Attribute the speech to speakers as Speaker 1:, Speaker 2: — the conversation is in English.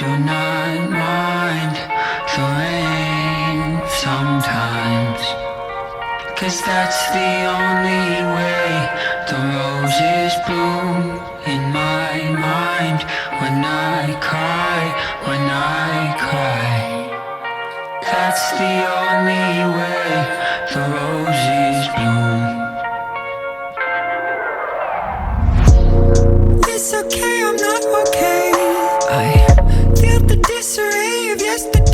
Speaker 1: do not mind the rain sometimes, 'cause that's the only way the roses bloom in my mind. When I cry, when I cry, that's the only way the roses bloom. It's okay, I'm not okay. I feel the disarray of yesterday.